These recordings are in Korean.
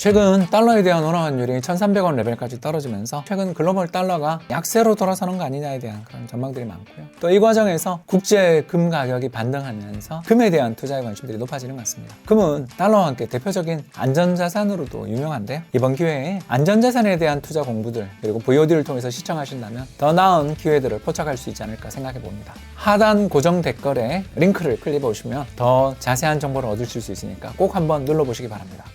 최근 달러에 대한 원화 환율이 1,300원 레벨까지 떨어지면서 최근 글로벌 달러가 약세로 돌아서는 거 아니냐에 대한 그런 전망들이 많고요. 또 이 과정에서 국제 금 가격이 반등하면서 금에 대한 투자의 관심들이 높아지는 것 같습니다. 금은 달러와 함께 대표적인 안전자산으로도 유명한데요. 이번 기회에 안전자산에 대한 투자 공부들 그리고 VOD를 통해서 시청하신다면 더 나은 기회들을 포착할 수 있지 않을까 생각해 봅니다. 하단 고정 댓글에 링크를 클릭해 보시면 더 자세한 정보를 얻으실 수 있으니까 꼭 한번 눌러보시기 바랍니다.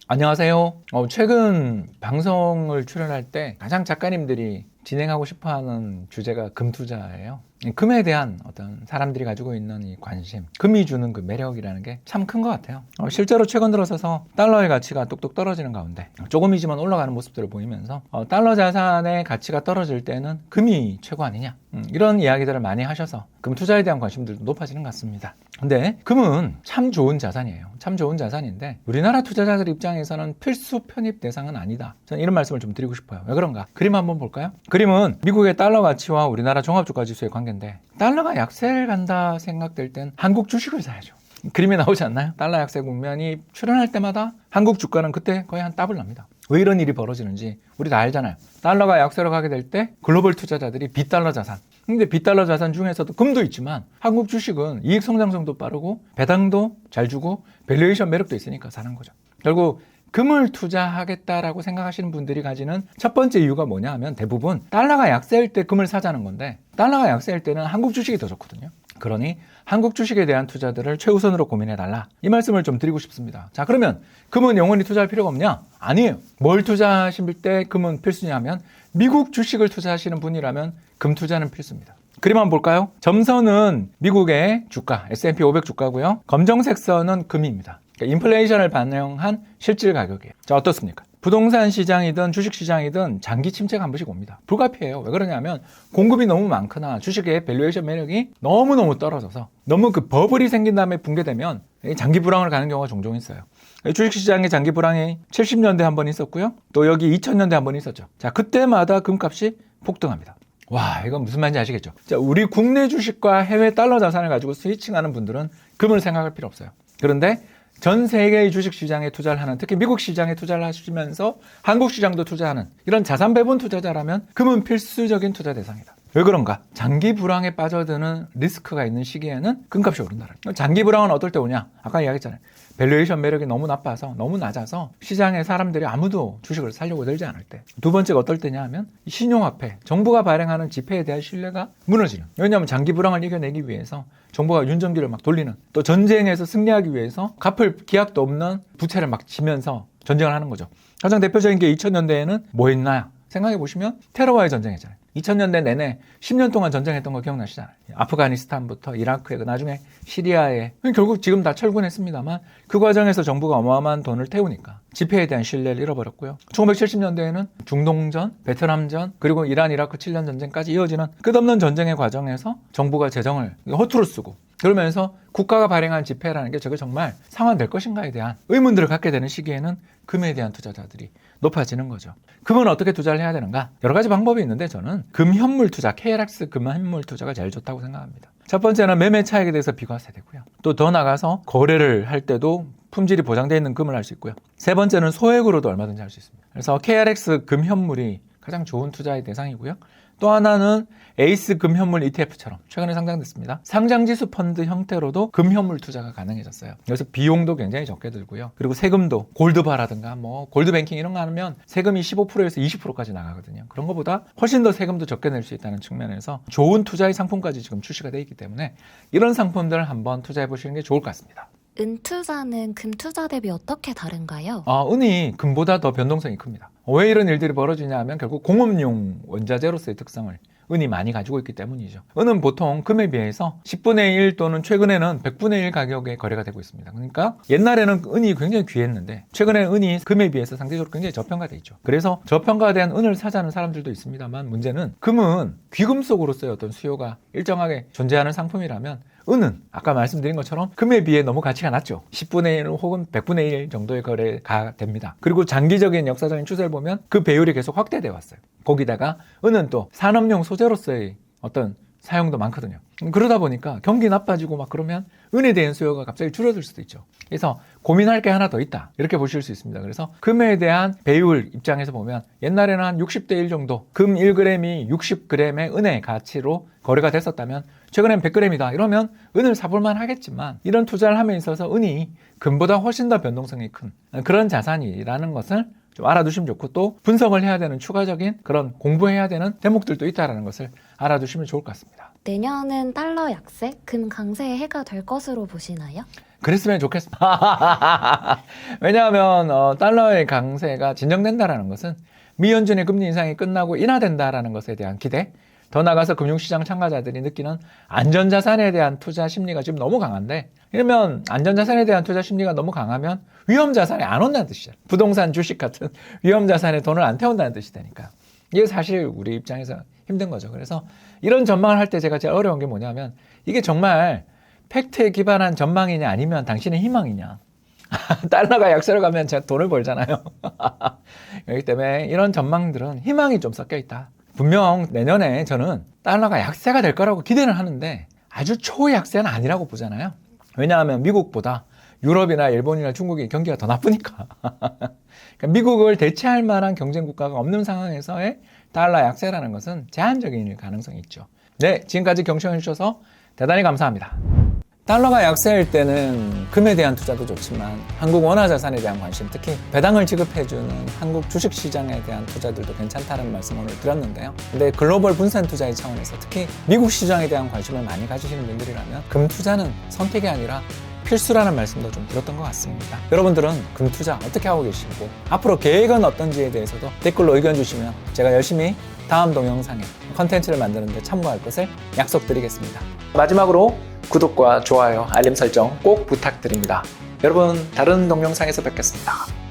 안녕하세요. 최근 방송을 출연할 때 가장 작가님들이 진행하고 싶어하는 주제가 금투자예요. 금에 대한 어떤 사람들이 가지고 있는 이 관심, 금이 주는 그 매력이라는 게 참 큰 것 같아요. 실제로 최근 들어서서 달러의 가치가 뚝뚝 떨어지는 가운데 조금이지만 올라가는 모습들을 보이면서 달러 자산의 가치가 떨어질 때는 금이 최고 아니냐, 이런 이야기들을 많이 하셔서 금 투자에 대한 관심들도 높아지는 것 같습니다. 근데 금은 참 좋은 자산이에요. 참 좋은 자산인데 우리나라 투자자들 입장에서는 필수 편입 대상은 아니다. 저는 이런 말씀을 좀 드리고 싶어요. 왜 그런가? 그림 한번 볼까요? 그림은 미국의 달러 가치와 우리나라 종합주가지수의 관계인데, 달러가 약세를 간다 생각될 땐 한국 주식을 사야죠. 그림에 나오지 않나요? 달러 약세 국면이 출현할 때마다 한국 주가는 그때 거의 한 더블 납니다. 왜 이런 일이 벌어지는지 우리 다 알잖아요. 달러가 약세로 가게 될 때 글로벌 투자자들이 빗달러 자산, 근데 빗달러 자산 중에서도 금도 있지만 한국 주식은 이익 성장성도 빠르고 배당도 잘 주고 밸류에이션 매력도 있으니까 사는 거죠. 결국 금을 투자하겠다라고 생각하시는 분들이 가지는 첫 번째 이유가 뭐냐 하면 대부분 달러가 약세일 때 금을 사자는 건데, 달러가 약세일 때는 한국 주식이 더 좋거든요. 그러니 한국 주식에 대한 투자들을 최우선으로 고민해달라, 이 말씀을 좀 드리고 싶습니다. 자, 그러면 금은 영원히 투자할 필요가 없냐? 아니에요. 뭘 투자하실 때 금은 필수냐 하면 미국 주식을 투자하시는 분이라면 금 투자는 필수입니다. 그림 한번 볼까요? 점선은 미국의 주가, S&P 500 주가고요. 검정색 선은 금입니다. 그러니까 인플레이션을 반영한 실질 가격이에요. 자, 어떻습니까? 부동산 시장이든 주식 시장이든 장기 침체가 한 번씩 옵니다. 불가피해요. 왜 그러냐면 공급이 너무 많거나 주식의 밸류에이션 매력이 너무너무 떨어져서 너무 그 버블이 생긴 다음에 붕괴되면 장기 불황을 가는 경우가 종종 있어요. 주식시장의 장기 불황이 70년대 한 번 있었고요. 또 여기 2000년대 한 번 있었죠. 자, 그때마다 금값이 폭등합니다. 와, 이건 무슨 말인지 아시겠죠? 자, 우리 국내 주식과 해외 달러 자산을 가지고 스위칭하는 분들은 금을 생각할 필요 없어요. 그런데 전 세계의 주식시장에 투자를 하는, 특히 미국 시장에 투자를 하시면서 한국 시장도 투자하는 이런 자산 배분 투자자라면 금은 필수적인 투자 대상이다. 왜 그런가? 장기 불황에 빠져드는 리스크가 있는 시기에는 금값이 오른다는 거예요. 장기 불황은 어떨 때 오냐? 아까 이야기했잖아요. 밸류에이션 매력이 너무 나빠서, 너무 낮아서 시장에 사람들이 아무도 주식을 사려고 들지 않을 때. 두 번째가 어떨 때냐 하면 신용화폐, 정부가 발행하는 지폐에 대한 신뢰가 무너지는. 왜냐하면 장기 불황을 이겨내기 위해서 정부가 윤전기를 막 돌리는, 또 전쟁에서 승리하기 위해서 갚을 기약도 없는 부채를 막 지면서 전쟁을 하는 거죠. 가장 대표적인 게 2000년대에는 뭐 했나요? 생각해 보시면 테러와의 전쟁이잖아요. 2000년대 내내 10년 동안 전쟁했던 거 기억나시잖아요. 아프가니스탄부터 이라크에, 나중에 시리아에, 결국 지금 다 철군했습니다만 그 과정에서 정부가 어마어마한 돈을 태우니까 지폐에 대한 신뢰를 잃어버렸고요. 1970년대에는 중동전, 베트남전, 그리고 이란, 이라크 7년 전쟁까지 이어지는 끝없는 전쟁의 과정에서 정부가 재정을 허투루 쓰고, 그러면서 국가가 발행한 지폐라는 게 저게 정말 상환될 것인가에 대한 의문들을 갖게 되는 시기에는 금에 대한 투자자들이 높아지는 거죠. 금은 어떻게 투자를 해야 되는가? 여러 가지 방법이 있는데 저는 금현물 투자, KRX 금현물 투자가 제일 좋다고 생각합니다. 첫 번째는 매매 차익에 대해서 비과세 되고요. 또 더 나가서 거래를 할 때도 품질이 보장되어 있는 금을 할 수 있고요. 세 번째는 소액으로도 얼마든지 할 수 있습니다. 그래서 KRX 금현물이 가장 좋은 투자의 대상이고요. 또 하나는 에이스 금현물 ETF처럼 최근에 상장됐습니다. 상장지수 펀드 형태로도 금현물 투자가 가능해졌어요. 그래서 비용도 굉장히 적게 들고요. 그리고 세금도 골드바라든가 뭐 골드뱅킹 이런 거 하면 세금이 15%에서 20%까지 나가거든요. 그런 것보다 훨씬 더 세금도 적게 낼 수 있다는 측면에서 좋은 투자의 상품까지 지금 출시가 되어 있기 때문에 이런 상품들을 한번 투자해 보시는 게 좋을 것 같습니다. 은투자는 금투자 대비 어떻게 다른가요? 은이 금보다 더 변동성이 큽니다. 왜 이런 일들이 벌어지냐 하면 결국 공업용 원자재로서의 특성을 은이 많이 가지고 있기 때문이죠. 은은 보통 금에 비해서 10분의 1 또는 최근에는 100분의 1 가격에 거래가 되고 있습니다. 그러니까 옛날에는 은이 굉장히 귀했는데 최근에 은이 금에 비해서 상대적으로 굉장히 저평가돼 있죠. 그래서 저평가된 은을 사자는 사람들도 있습니다만, 문제는 금은 귀금속으로서의 어떤 수요가 일정하게 존재하는 상품이라면 은은 아까 말씀드린 것처럼 금에 비해 너무 가치가 낮죠. 10분의 1 혹은 100분의 1 정도의 거래가 됩니다. 그리고 장기적인 역사적인 추세를 보면 그 배율이 계속 확대되어 왔어요. 거기다가 은은 또 산업용 소재로서의 어떤 사용도 많거든요. 그러다 보니까 경기 나빠지고 막 그러면 은에 대한 수요가 갑자기 줄어들 수도 있죠. 그래서 고민할 게 하나 더 있다, 이렇게 보실 수 있습니다. 그래서 금에 대한 배율 입장에서 보면 옛날에는 한 60대 1 정도, 금 1g이 60g의 은의 가치로 거래가 됐었다면 최근엔 100g이다 이러면 은을 사볼만 하겠지만, 이런 투자를 함에 있어서 은이 금보다 훨씬 더 변동성이 큰 그런 자산이라는 것을 좀 알아두시면 좋고, 또 분석을 해야 되는 추가적인 그런 공부해야 되는 대목들도 있다는 것을 알아두시면 좋을 것 같습니다. 내년은 달러 약세, 금 강세의 해가 될 것으로 보시나요? 그랬으면 좋겠습니다. 왜냐하면 달러의 강세가 진정된다는 것은 미연준의 금리 인상이 끝나고 인하된다는 것에 대한 기대, 더 나아가서 금융시장 참가자들이 느끼는 안전자산에 대한 투자 심리가 지금 너무 강한데, 이러면 안전자산에 대한 투자 심리가 너무 강하면 위험자산이 안 온다는 뜻이잖아요. 부동산, 주식 같은 위험자산에 돈을 안 태운다는 뜻이 되니까 이게 사실 우리 입장에서 힘든 거죠. 그래서 이런 전망을 할 때 제가 제일 어려운 게 뭐냐면, 이게 정말 팩트에 기반한 전망이냐 아니면 당신의 희망이냐. 달러가 약세로 가면 제가 돈을 벌잖아요. 그렇기 때문에 이런 전망들은 희망이 좀 섞여 있다. 분명 내년에 저는 달러가 약세가 될 거라고 기대는 하는데 아주 초약세는 아니라고 보잖아요. 왜냐하면 미국보다 유럽이나 일본이나 중국의 경기가 더 나쁘니까. 그러니까 미국을 대체할 만한 경쟁 국가가 없는 상황에서의 달러 약세라는 것은 제한적인 가능성이 있죠. 네, 지금까지 경청해 주셔서 대단히 감사합니다. 달러가 약세일 때는 금에 대한 투자도 좋지만 한국 원화자산에 대한 관심, 특히 배당을 지급해주는 한국 주식시장에 대한 투자들도 괜찮다는 말씀을 오늘 드렸는데요. 근데 글로벌 분산 투자의 차원에서 특히 미국 시장에 대한 관심을 많이 가지시는 분들이라면 금 투자는 선택이 아니라 필수라는 말씀도 좀 드렸던 것 같습니다. 여러분들은 금 투자 어떻게 하고 계시고 앞으로 계획은 어떤지에 대해서도 댓글로 의견 주시면 제가 열심히 다음 동영상에 컨텐츠를 만드는 데 참고할 것을 약속드리겠습니다. 마지막으로 구독과 좋아요, 알림 설정 꼭 부탁드립니다. 여러분, 다른 동영상에서 뵙겠습니다.